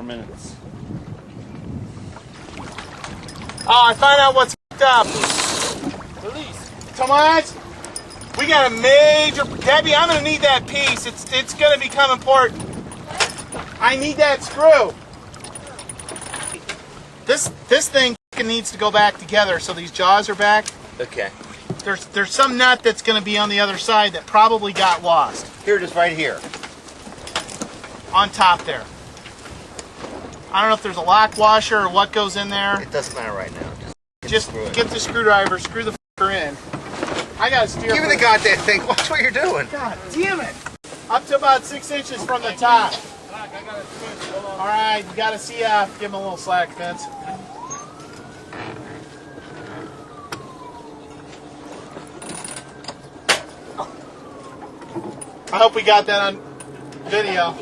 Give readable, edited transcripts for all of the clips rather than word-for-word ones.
more minutes. Oh, I found out what's up. Release. Tomas, we got a major... Debbie, I'm going to need that piece. It's going to become important. I need that screw. This thing needs to go back together, so these jaws are back. Okay. There's some nut that's going to be on the other side that probably got lost. Here it is right here. On top there. I don't know if there's a lock washer or what goes in there. It doesn't matter right now. Just get the screwdriver, screw the fucker in. I got to steer. Give me the goddamn thing. Watch what you're doing. God damn it. Up to about 6 inches from the top. All right, you got to see, give him a little slack, Vince. I hope we got that on video.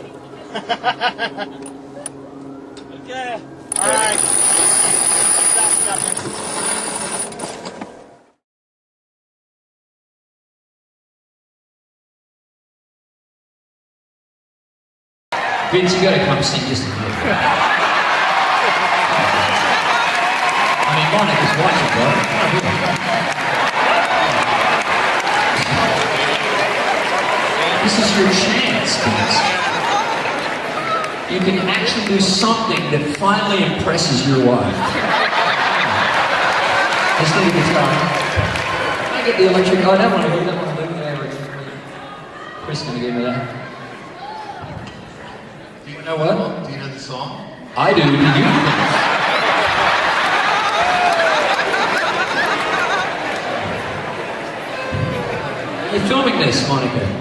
Okay. All right. Vince, you gotta come see just a minute. I mean, Monica's watching, bro. This is your chance, Vince. You can actually do something that finally impresses your wife. Just need a guitar. Can I get the electric? Oh, that one. Chris is gonna give me that. Do you know what? Do you know the song? I do. Do you? You're filming this, Monica.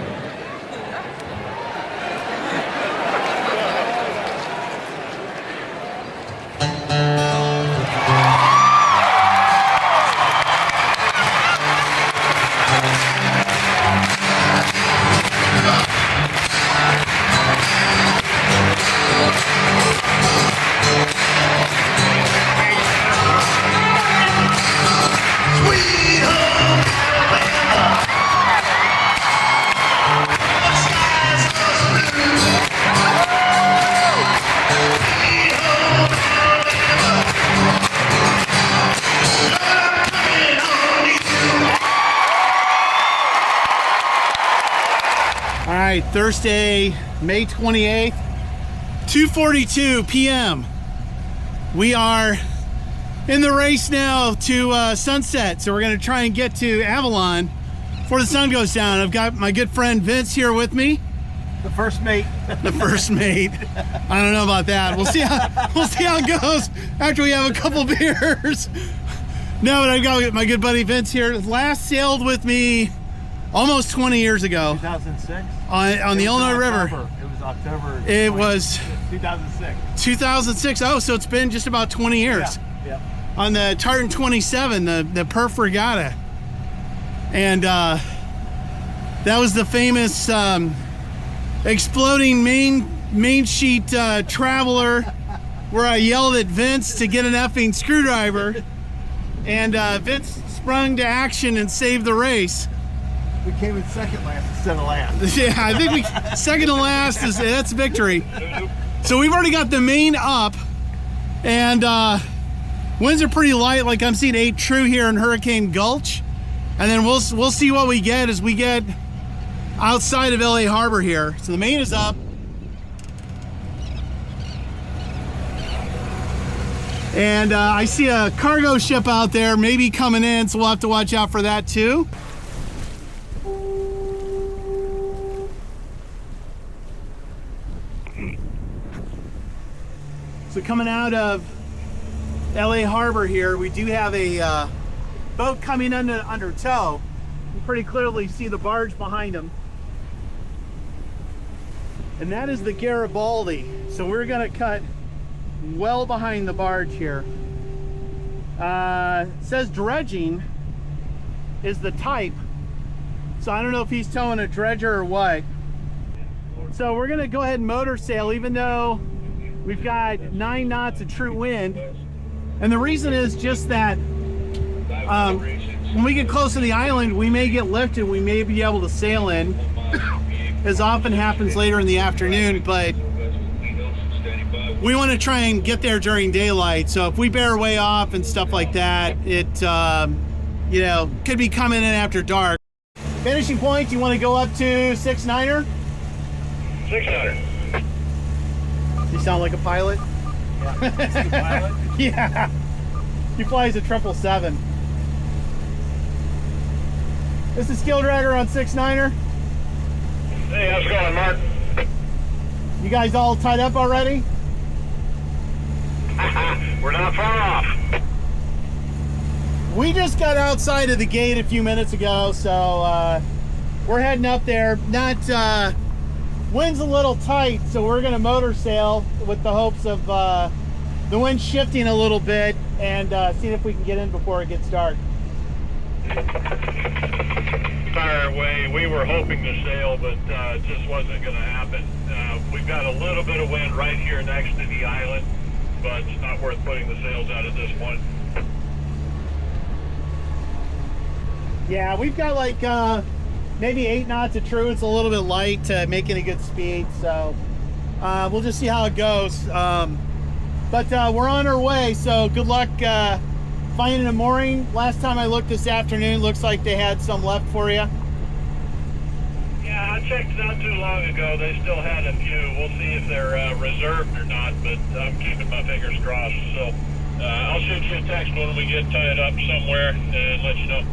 Thursday, May 28th, 2:42 p.m. We are in the race now to sunset, so we're going to try and get to Avalon before the sun goes down. I've got my good friend Vince here with me. The first mate. The first mate. I don't know about that. We'll see how it goes after we have a couple beers. No, but I've got my good buddy Vince here. Last sailed with me almost 20 years ago. 2006? On the Illinois River. It was October. It was 2006. 2006. Oh, so it's been just about 20 years. Yeah. On the Tartan 27, the Perf Regatta. And that was the famous exploding main sheet traveler where I yelled at Vince to get an effing screwdriver. And Vince sprung to action and saved the race. We came in second last instead of last. Yeah, I think we second to last that's victory. So we've already got the main up, and winds are pretty light. Like I'm seeing 8 true here in Hurricane Gulch, and then we'll see what we get as we get outside of LA Harbor here. So the main is up, and I see a cargo ship out there maybe coming in, so we'll have to watch out for that too. So coming out of LA Harbor here, we do have a boat coming under tow. You pretty clearly see the barge behind them. And that is the Garibaldi. So we're gonna cut well behind the barge here. It says dredging is the type. So I don't know if he's towing a dredger or what. So we're gonna go ahead and motor sail, even though we've got 9 knots of true wind. And the reason is just that when we get close to the island, we may get lifted, we may be able to sail in, as often happens later in the afternoon, but we want to try and get there during daylight. So if we bear way off and stuff like that, it you know, could be coming in after dark. Finishing point, you want to go up to 6-9er? 600. You sound like a pilot. Pilot. Yeah. He flies a 777. This is Keeldragger on 6-9er. Hey, how's it going, Mark? You guys all tied up already? We're not far off. We just got outside of the gate a few minutes ago, so we're heading up there. Wind's a little tight, so we're gonna motor sail with the hopes of the wind shifting a little bit and seeing if we can get in before it gets dark. Fire away. We were hoping to sail, but it just wasn't going to happen. We've got a little bit of wind right here next to the island, but it's not worth putting the sails out at this point. Yeah, we've got like maybe 8 knots of true. It's a little bit light to making a good speed, so we'll just see how it goes. But we're on our way, so good luck finding a mooring. Last time I looked this afternoon, looks like they had some left for you. Yeah, I checked not too long ago. They still had a few. We'll see if they're reserved or not, but I'm keeping my fingers crossed. So I'll shoot you a text when we get tied up somewhere and let you know.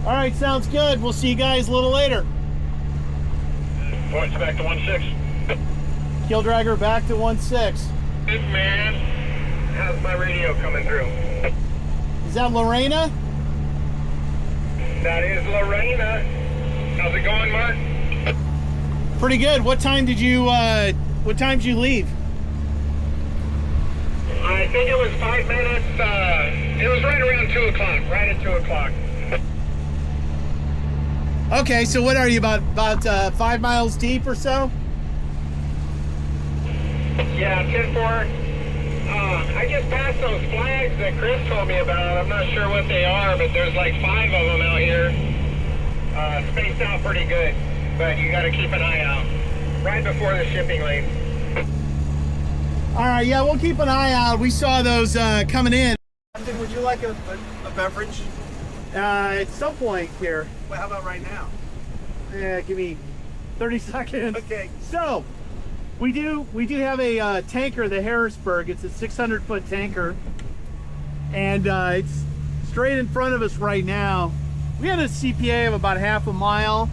All right, sounds good. We'll see you guys a little later. Points back to 1-6. Keeldragger back to 1-6. Good man. How's my radio coming through? Is that Lorena? That is Lorena. How's it going, Mark? Pretty good. What time did you leave? I think it was 5 minutes. It was right around 2 o'clock. Right at 2 o'clock. Okay, so what are you, about 5 miles deep or so? Yeah, 10-4. I just passed those flags that Chris told me about. I'm not sure what they are, but there's like 5 of them out here. Spaced out pretty good, but you got to keep an eye out. Right before the shipping lane. All right, yeah, we'll keep an eye out. We saw those coming in. Would you like a beverage? At some point here. Well, how about right now? Yeah, give me 30 seconds. Okay. So, we do have a tanker, the Harrisburg. It's a 600-foot tanker, and it's straight in front of us right now. We had a CPA of about half a mile,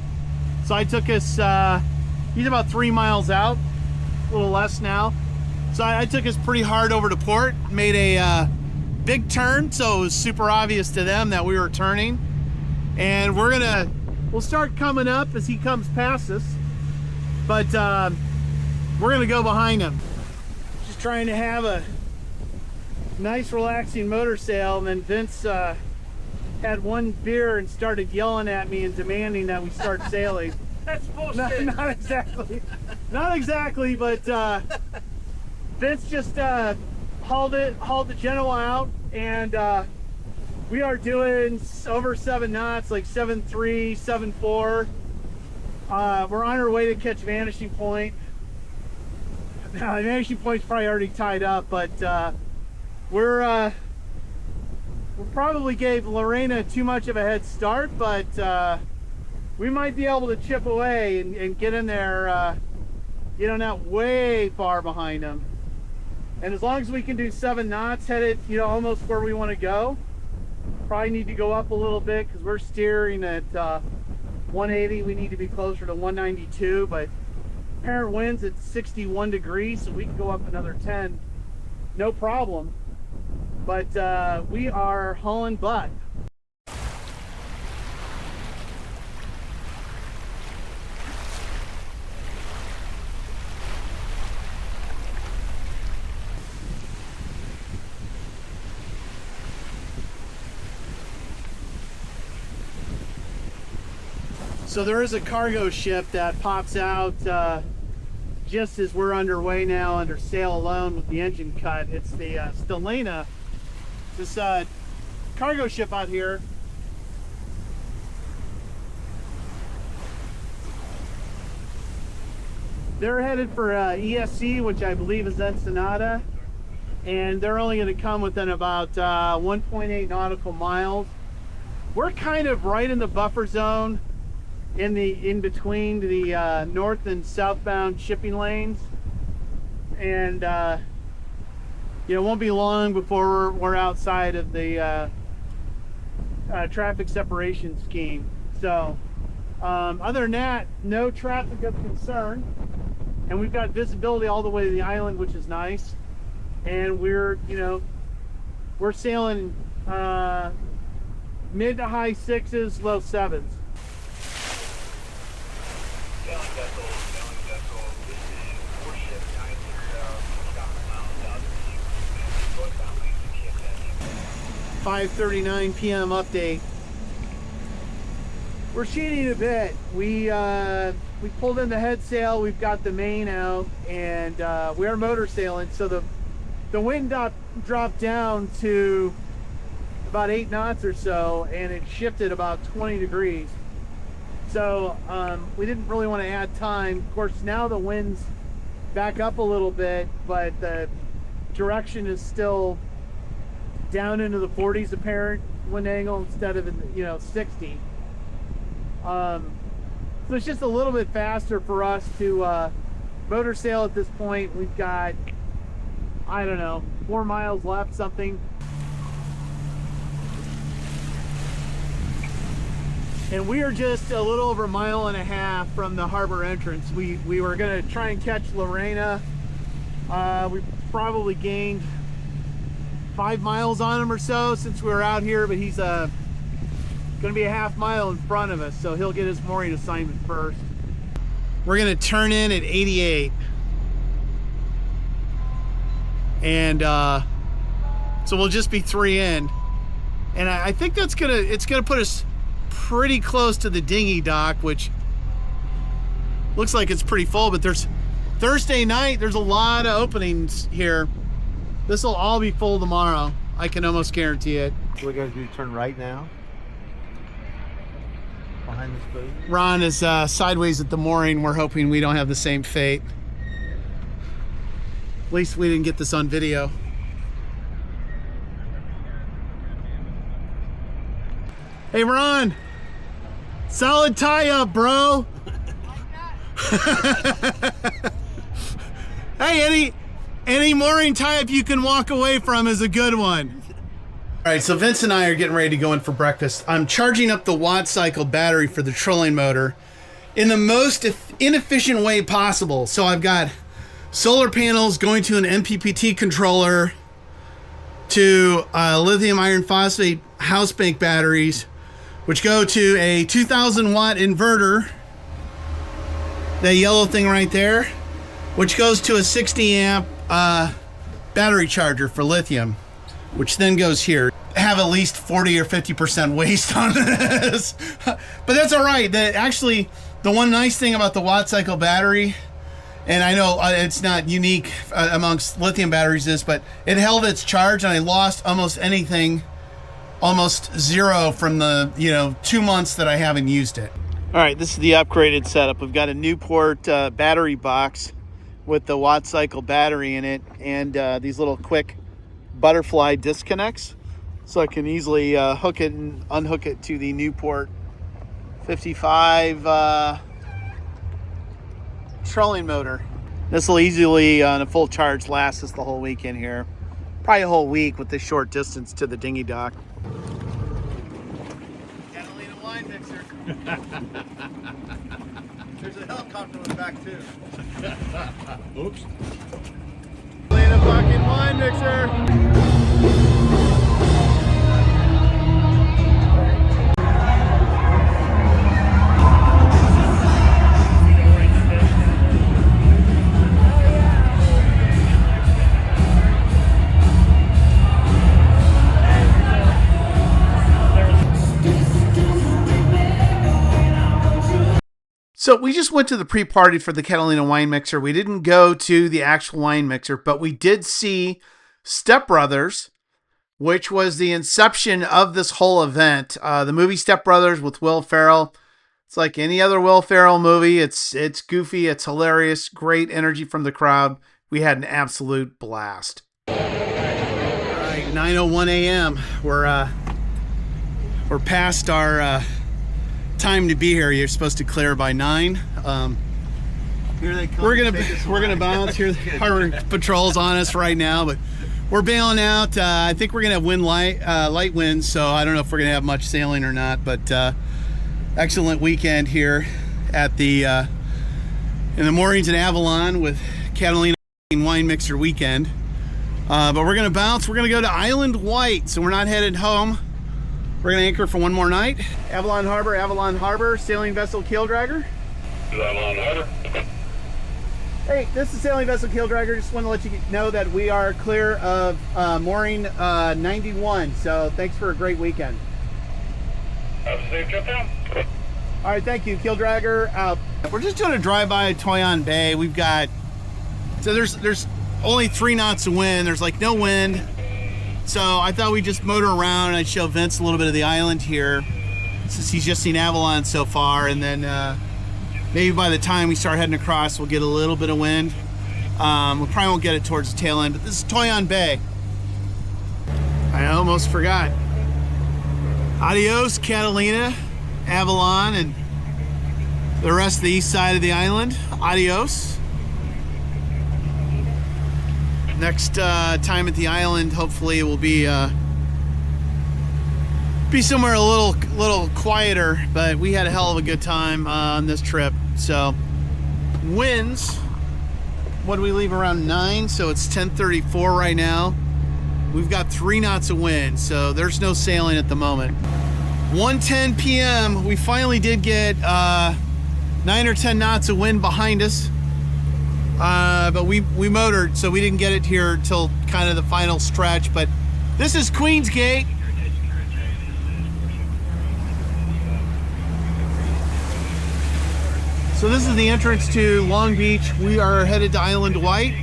so I took us. He's about 3 miles out, a little less now. So I took us pretty hard over to port, made a big turn, so it was super obvious to them that we were turning, and we'll start coming up as he comes past us, but we're gonna go behind him. Just trying to have a nice relaxing motor sail, and then Vince had one beer and started yelling at me and demanding that we start sailing. That's bullshit. Not exactly, but Vince just hauled the Genoa out, and we are doing over 7 knots, like 7.3, 7.4. We're on our way to catch Vanishing Point. Now, the Vanishing Point's probably already tied up, but we probably gave Lorena too much of a head start, but we might be able to chip away and get in there, not way far behind them. And as long as we can do 7 knots, headed, almost where we want to go. Probably need to go up a little bit because we're steering at 180. We need to be closer to 192, but apparent winds at 61 degrees, so we can go up another 10, no problem. But we are hauling butt. So there is a cargo ship that pops out just as we're underway now under sail alone with the engine cut. It's the Catalina, this cargo ship out here. They're headed for ESC, which I believe is Ensenada, and they're only going to come within about 1.8 nautical miles. We're kind of right in the buffer zone in between the north and southbound shipping lanes, and it won't be long before we're outside of the traffic separation scheme. So other than that, no traffic of concern, and we've got visibility all the way to the island, which is nice. And we're sailing mid to high 6s, low 7s. Sailing vessel, this is warship 5:39 p.m. update. We're cheating a bit. We pulled in the head sail. We've got the main out, and we are motor sailing. So the wind dropped down to about 8 knots or so, and it shifted about 20 degrees. So we didn't really want to add time. Of course, now the wind's back up a little bit, but the direction is still down into the 40s apparent wind angle instead of in 60. So it's just a little bit faster for us to motor sail at this point. We've got, I don't know, 4 miles left, something. And we are just a little over 1.5 miles from the harbor entrance. We were gonna try and catch Lorena. We probably gained 5 miles on him or so since we were out here, but he's gonna be a half mile in front of us, so he'll get his mooring assignment first. We're gonna turn in at 88. And so we'll just be 3 in. And I think it's gonna put us pretty close to the dinghy dock, which looks like it's pretty full, but there's Thursday night, there's a lot of openings here. This will all be full tomorrow. I can almost guarantee it. We're going to do turn right now. Behind this boat. Ron is sideways at the mooring. We're hoping we don't have the same fate. At least we didn't get this on video. Hey Ron, solid tie up, bro. Hey, any mooring tie up you can walk away from is a good one. All right, so Vince and I are getting ready to go in for breakfast. I'm charging up the Watt cycle battery for the trolling motor in the most inefficient way possible. So I've got solar panels going to an MPPT controller, to lithium iron phosphate house bank batteries, which go to a 2000 watt inverter, that yellow thing right there, which goes to a 60 amp battery charger for lithium, which then goes here. Have at least 40 or 50% waste on this, but that's all right. Actually, the one nice thing about the Watt cycle battery, and I know it's not unique amongst lithium batteries, but it held its charge, and I lost almost anything, almost zero from the 2 months that I haven't used it. All right, this is the upgraded setup. We've got a Newport battery box with the Watt cycle battery in it, and these little quick butterfly disconnects, so I can easily hook it and unhook it to the Newport 55 trolling motor. This will easily, on a full charge, last us the whole weekend here. Probably a whole week with this short distance to the dinghy dock. Catalina wine mixer. There's a helicopter in the back too. Oops. Catalina fucking wine mixer. So we just went to the pre-party for the Catalina wine mixer. We didn't go to the actual wine mixer, but we did see Step Brothers, which was the inception of this whole event. The movie Step Brothers with Will Ferrell It's like any other Will Ferrell movie. It's goofy, it's hilarious, great energy from the crowd. We had an absolute blast. All right, 9:01 a.m. We're past our time to be here. You're supposed to clear by 9. Here they come. We're gonna bounce here. Harbor Patrol's on us right now, but we're bailing out. I think we're gonna have light winds, so I don't know if we're gonna have much sailing or not. But excellent weekend here at the in the moorings in Avalon with Catalina Wine Mixer weekend. But we're gonna bounce. We're gonna go to Island White, so we're not headed home. We're gonna anchor for one more night. Avalon Harbor, sailing vessel Keeldragger. Avalon Harbor. Hey, this is sailing vessel Keeldragger. Just want to let you know that we are clear of mooring 91. So thanks for a great weekend. Have a safe trip down. All right, thank you, Keeldragger out. We're just doing a drive-by at Toyon Bay. We've got, so there's only 3 knots of wind. There's like no wind. So I thought we'd just motor around and I'd show Vince a little bit of the island here, since he's just seen Avalon so far, and then maybe by the time we start heading across, we'll get a little bit of wind. We probably won't get it towards the tail end, but this is Toyon Bay. I almost forgot. Adios, Catalina, Avalon, and the rest of the east side of the island. Adios. Next time at the island, hopefully it will be somewhere a little quieter, but we had a hell of a good time on this trip. So winds, what do we leave around 9? So it's 10:34 right now. We've got 3 knots of wind, so there's no sailing at the moment. 1:10 p.m. we finally did get 9 or 10 knots of wind behind us, but we motored, so we didn't get it here till kind of the final stretch. But this is Queen's Gate. So this is the entrance to Long Beach. We are headed to Island White.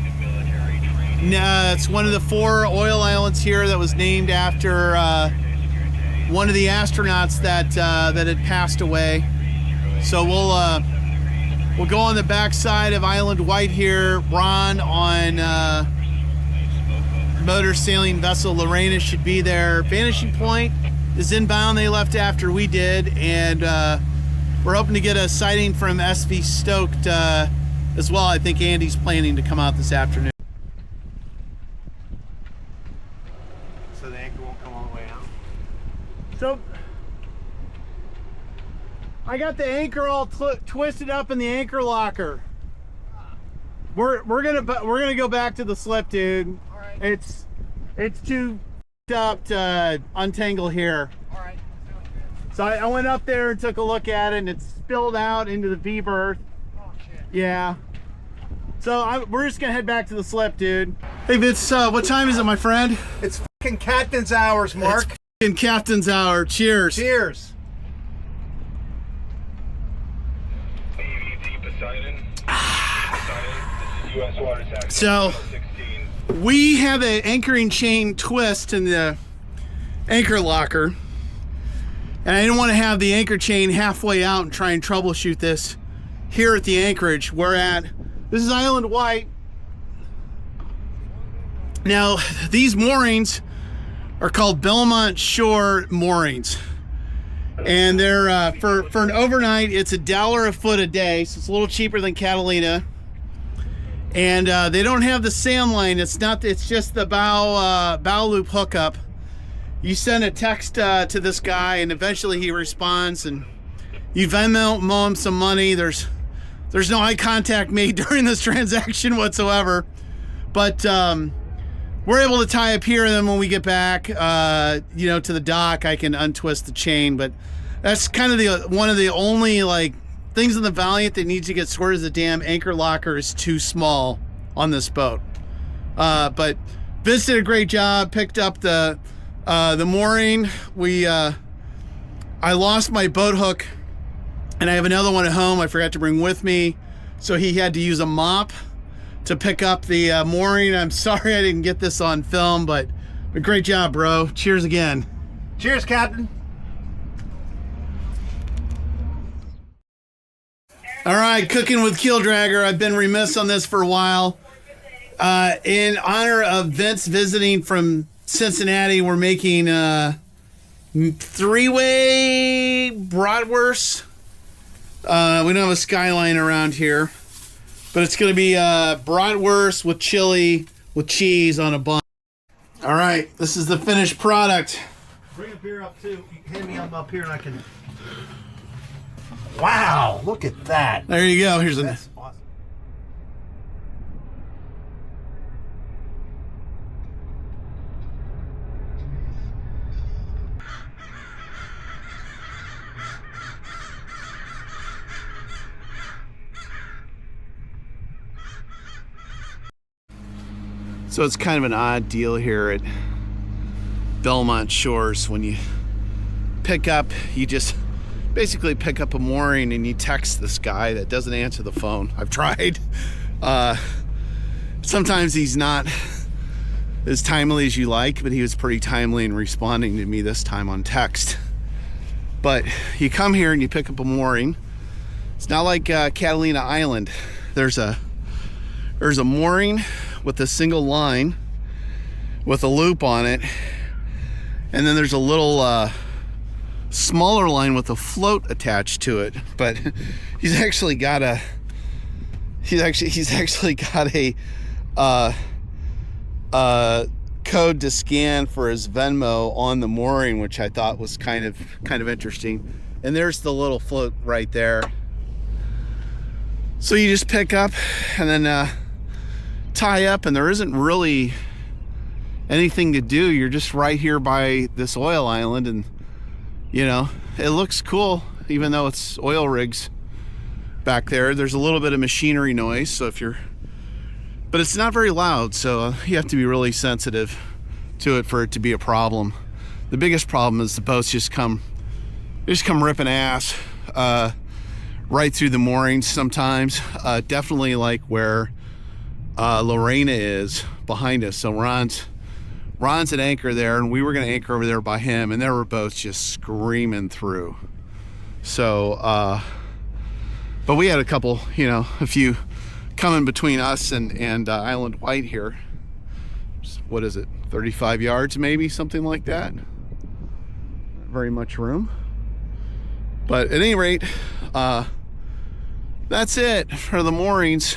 It's one of the 4 oil islands here that was named after one of the astronauts that had passed away. So we'll go on the back side of Island White here. Ron on motor sailing vessel Lorena should be there. Vanishing Point is inbound. They left after we did, and we're hoping to get a sighting from SV Stoked as well. I think Andy's planning to come out this afternoon. So the anchor won't come all the way out? So I got the anchor all twisted up in the anchor locker. We're gonna go back to the slip, dude. All right. It's too up to untangle here. All right. So I went up there and took a look at it, and it's spilled out into the V berth. Oh, shit. Yeah. So we're just gonna head back to the slip, dude. Hey Vince, what time is it, my friend? It's fucking captain's hours, Mark. It's fucking captain's hour. Cheers. Cheers. AVT Poseidon. This is U.S. Water Taxi. So 16. we have an anchoring chain twist in the anchor locker, and I didn't want to have the anchor chain halfway out and try and troubleshoot this here at the anchorage. This is Island White. Now, these moorings are called Belmont Shore moorings, and they're for an overnight, it's $1 a foot a day, so it's a little cheaper than Catalina. And they don't have the sand line. It's just the bow loop hookup. You send a text to this guy, and eventually he responds, and you Venmo him some money. There's no eye contact made during this transaction whatsoever, but we're able to tie up here, and then when we get back, to the dock, I can untwist the chain. But that's kind of one of the only things in the Valiant that needs to get sorted. The damn anchor locker is too small on this boat. But Vince did a great job. Picked up the mooring. I lost my boat hook, and I have another one at home I forgot to bring with me, so he had to use a mop to pick up the mooring. I'm sorry I didn't get this on film, but great job, bro. Cheers again. Cheers, Captain. All right, cooking with Keeldragger. I've been remiss on this for a while. In honor of Vince visiting from Cincinnati, we're making three-way bratwurst. We don't have a skyline around here, but it's going to be bratwurst with chili with cheese on a bun. All right, this is the finished product. Bring a beer up too. Hand me up here and I can. Wow, look at that. There you go. Here's That's awesome. So it's kind of an odd deal here at Belmont Shores. When you pick up, you just basically pick up a mooring and you text this guy that doesn't answer the phone. I've tried. Sometimes he's not as timely as you like, but he was pretty timely in responding to me this time on text. But you come here and you pick up a mooring. It's not like Catalina Island. There's a mooring with a single line with a loop on it, and then there's a little smaller line with a float attached to it. But he's actually got a code to scan for his Venmo on the mooring, which I thought was kind of interesting. And there's the little float right there. So you just pick up and then tie up, and there isn't really anything to do. You're just right here by this oil island, and you know, it looks cool even though it's oil rigs back there. There's a little bit of machinery noise, so but it's not very loud, so you have to be really sensitive to it for it to be a problem. The biggest problem is the boats just come ripping ass right through the moorings sometimes. Definitely like where Lorena is behind us. So Ron's at anchor there, and we were going to anchor over there by him, and there were boats just screaming through. So but we had a couple, a few coming between us and Island White here. What is it, 35 yards maybe, something like that. Not very much room, but at any rate, that's it for the moorings.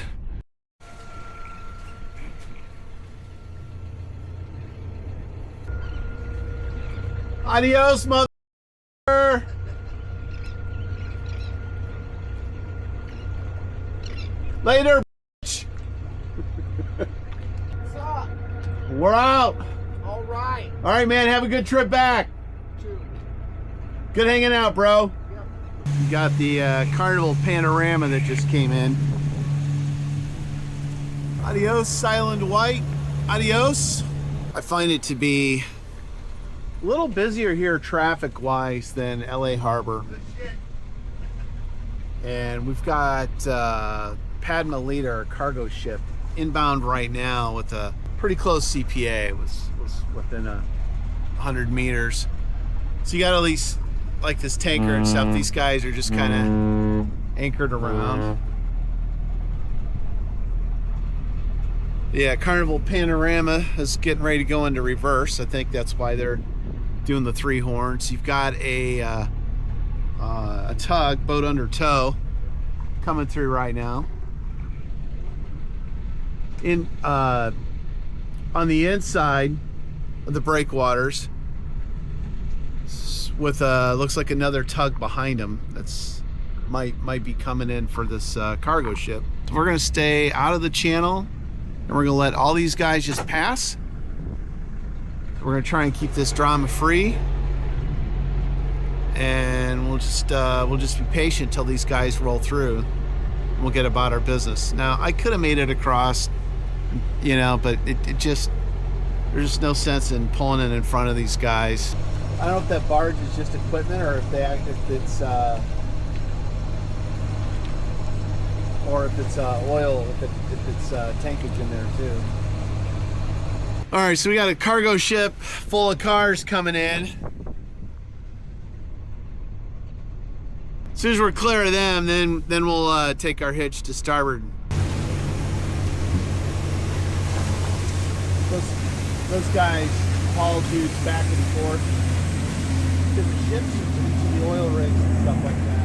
Adios, mother. Later, bitch. What's up? We're out. All right. All right, man. Have a good trip back. Good hanging out, bro. Yep. You got the Carnival Panorama that just came in. Adios, Island White. Adios. I find it to be a little busier here traffic-wise than LA Harbor. And we've got Padma Leader, our cargo ship, inbound right now with a pretty close CPA. It was within 100 meters. So you got all these, like this tanker and stuff, these guys are just kind of anchored around. Yeah, Carnival Panorama is getting ready to go into reverse. I think that's why they're doing the three horns. You've got a tug, boat under tow, coming through right now. On the inside of the breakwaters, with looks like another tug behind him that's might be coming in for this cargo ship. So we're gonna stay out of the channel, and we're gonna let all these guys just pass. We're gonna try and keep this drama free, and we'll just be patient till these guys roll through. We'll get about our business. Now, I could have made it across, but it just, there's just no sense in pulling it in front of these guys. I don't know if that barge is just equipment, or if it's oil, if it's tankage in there too. All right, so we got a cargo ship full of cars coming in. As soon as we're clear of them, then we'll take our hitch to starboard. Those guys haul dudes back and forth to the ships and to the oil rigs and stuff like that.